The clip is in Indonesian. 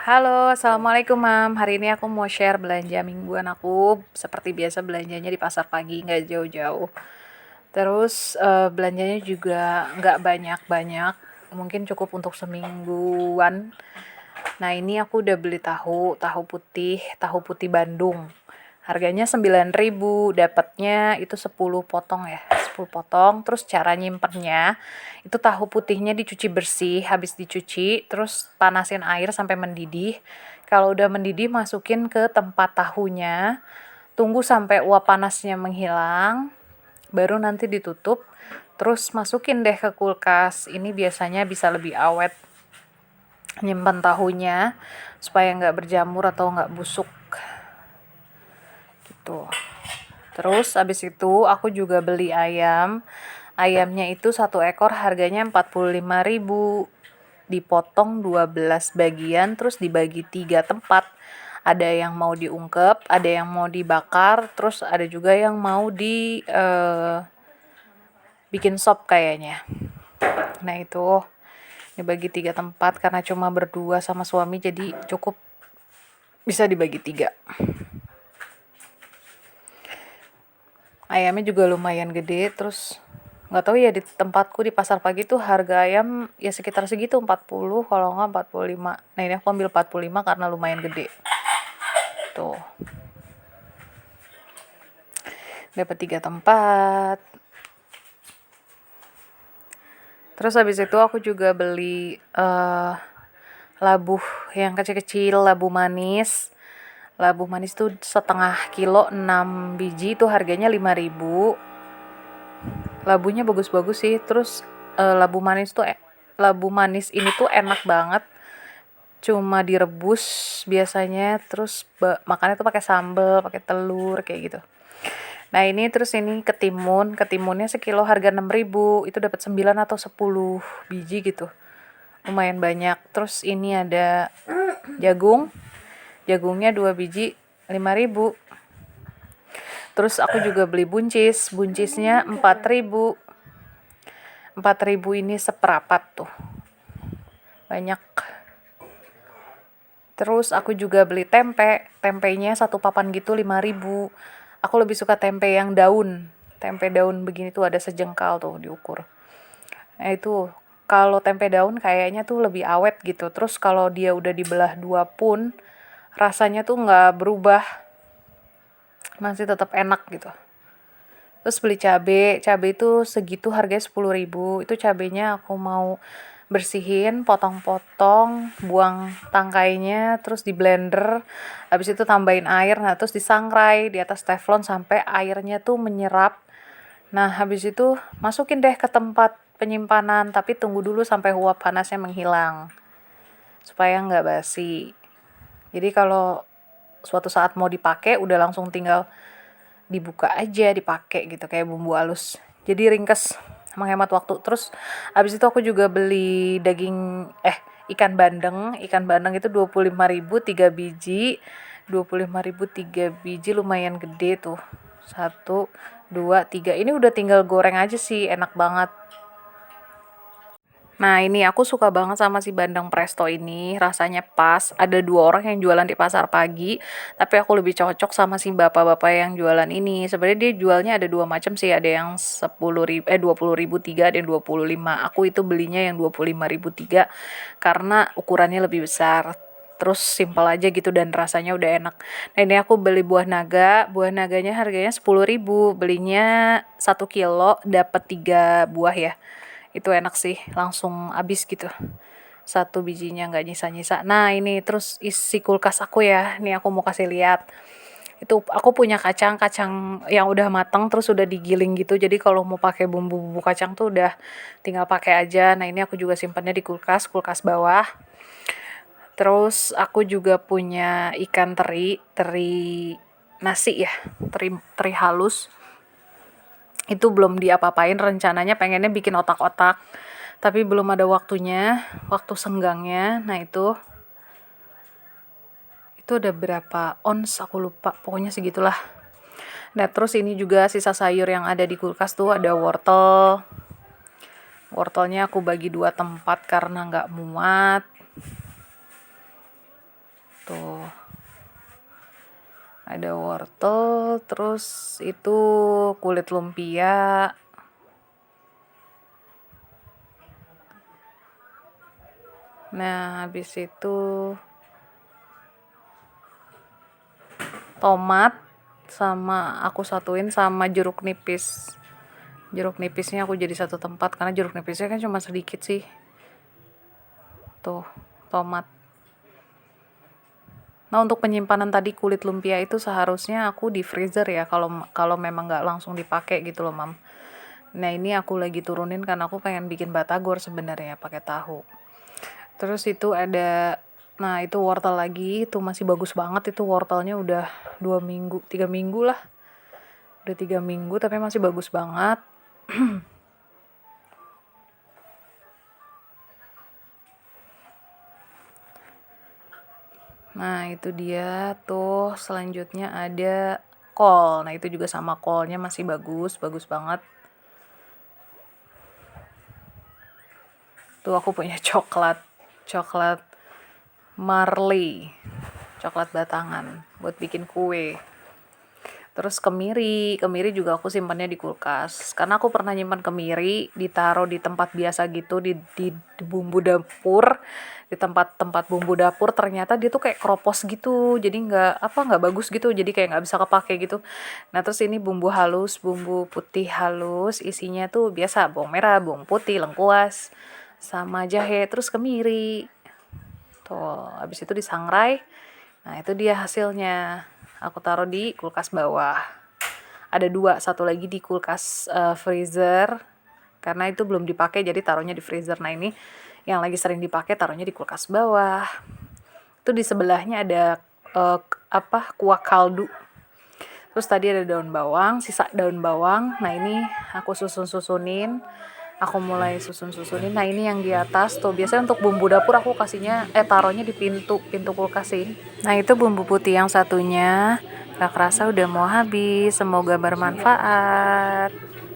Halo, assalamualaikum Mam. Hari ini aku mau share belanja mingguan aku. Seperti biasa belanjanya di pasar pagi, nggak jauh-jauh. Terus belanjanya juga nggak banyak-banyak. Mungkin cukup untuk semingguan. Nah ini aku udah beli tahu putih Bandung. Harganya 9.000, dapatnya itu 10 potong ya, 10 potong. Terus cara nyimpennya, itu tahu putihnya dicuci bersih, habis dicuci, terus panasin air sampai mendidih. Kalau udah mendidih, masukin ke tempat tahunya, tunggu sampai uap panasnya menghilang, baru nanti ditutup, terus masukin deh ke kulkas. Ini biasanya bisa lebih awet nyimpan tahunya, supaya nggak berjamur atau nggak busuk gitu. Terus abis itu aku juga beli ayam. Ayamnya itu 1 ekor harganya 45.000. Dipotong 12 bagian terus dibagi 3 tempat. Ada yang mau diungkep, ada yang mau dibakar, terus ada juga yang mau bikin sop kayaknya. Nah itu dibagi 3 tempat karena cuma berdua sama suami jadi cukup bisa dibagi 3. Ayamnya juga lumayan gede, terus nggak tahu ya di tempatku di pasar pagi tuh harga ayam ya sekitar segitu 40 kalau nggak 45. Nah ini aku ambil 45 karena lumayan gede tuh, dapat 3 tempat. Terus habis itu aku juga beli labu yang kecil-kecil, labu manis. Labu manis tuh setengah kilo 6 biji tuh harganya 5.000. Labunya bagus-bagus sih. Terus labu manis ini tuh enak banget. Cuma direbus biasanya, terus makannya tuh pakai sambal, pakai telur kayak gitu. Nah ini terus ini ketimunnya sekilo harga 6.000, itu dapat 9 atau 10 biji gitu, lumayan banyak. Terus ini ada jagungnya 2 biji 5.000. Terus aku juga beli buncisnya 4.000. 4.000 ini seperapat tuh, banyak. Terus aku juga beli tempenya 1 papan gitu 5.000. Aku lebih suka tempe yang daun. Tempe daun begini tuh ada sejengkal tuh diukur. Nah itu kalau tempe daun kayaknya tuh lebih awet gitu. Terus kalau dia udah dibelah 2 pun rasanya tuh nggak berubah. Masih tetap enak gitu. Terus beli cabai itu segitu harganya 10.000. Itu cabainya aku mau bersihin, potong-potong, buang tangkainya, terus di blender, habis itu tambahin air, nah terus disangrai di atas teflon sampai airnya tuh menyerap. Nah habis itu masukin deh ke tempat penyimpanan, tapi tunggu dulu sampai uap panasnya menghilang supaya nggak basi. Jadi kalau suatu saat mau dipakai udah langsung tinggal dibuka aja, dipakai gitu kayak bumbu halus. Jadi ringkes, menghemat waktu. Terus abis itu aku juga beli ikan bandeng. Ikan bandeng itu 25.000 3 biji. 25.000 3 biji lumayan gede tuh. 1 2 3. Ini udah tinggal goreng aja sih, enak banget. Nah ini aku suka banget sama si bandeng presto ini, rasanya pas. Ada 2 orang yang jualan di pasar pagi, tapi aku lebih cocok sama si bapak-bapak yang jualan ini. Sebenarnya dia jualnya ada 2 macam sih, ada yang 20.000 3, ada yang 25. Aku itu belinya yang 25.000 3 karena ukurannya lebih besar. Terus simpel aja gitu dan rasanya udah enak. Nah ini aku beli buah naganya harganya 10.000, belinya 1 kilo dapat 3 buah ya. Itu enak sih, langsung habis gitu. 1 bijinya nggak nyisa-nyisa. Nah ini terus isi kulkas aku ya, nih aku mau kasih lihat. Itu aku punya kacang yang udah mateng terus udah digiling gitu. Jadi kalau mau pakai bumbu-bumbu kacang tuh udah tinggal pakai aja. Nah ini aku juga simpannya di kulkas bawah. Terus aku juga punya ikan teri nasi ya, teri halus. Itu belum diapa-apain, rencananya pengennya bikin otak-otak, tapi belum ada waktu senggangnya. Nah itu udah berapa ons aku lupa, pokoknya segitulah. Nah terus ini juga sisa sayur yang ada di kulkas tuh ada wortelnya aku bagi 2 tempat karena nggak muat. Tuh, ada wortel, terus itu kulit lumpia. Nah, habis itu tomat sama aku satuin sama jeruk nipis. Jeruk nipisnya aku jadi satu tempat karena jeruk nipisnya kan cuma sedikit sih. Tuh, tomat. Nah, untuk penyimpanan tadi kulit lumpia itu seharusnya aku di freezer ya kalau kalau memang nggak langsung dipakai gitu loh, Mam. Nah, ini aku lagi turunin karena aku pengen bikin batagor sebenarnya pakai tahu. Terus itu ada, nah itu wortel lagi, itu masih bagus banget, itu wortelnya udah 2 minggu, 3 minggu lah. Udah 3 minggu tapi masih bagus banget. Nah, itu dia tuh. Selanjutnya ada kol. Nah, itu juga sama, kolnya masih bagus, bagus banget. Tuh aku punya coklat Marley, coklat batangan buat bikin kue. Terus kemiri juga aku simpannya di kulkas. Karena aku pernah nyimpan kemiri, ditaruh di tempat biasa gitu, di bumbu dapur, di tempat bumbu dapur, ternyata dia tuh kayak kropos gitu. Jadi nggak bagus gitu, jadi kayak nggak bisa kepake gitu. Nah, terus ini bumbu halus, bumbu putih halus, isinya tuh biasa bawang merah, bawang putih, lengkuas, sama jahe, terus kemiri. Tuh, habis itu disangrai. Nah, itu dia hasilnya. Aku taruh di kulkas bawah. Ada 2, satu lagi di kulkas freezer. Karena itu belum dipakai jadi taruhnya di freezer. Nah, ini yang lagi sering dipakai taruhnya di kulkas bawah. Itu di sebelahnya ada kuah kaldu. Terus tadi ada daun bawang, sisa daun bawang. Nah, ini aku susunin. Aku mulai susunin. Nah, ini yang di atas tuh biasanya untuk bumbu dapur aku kasihnya taruhnya di pintu kulkas sih. Nah, itu bumbu putih yang satunya. Gak kerasa udah mau habis. Semoga bermanfaat.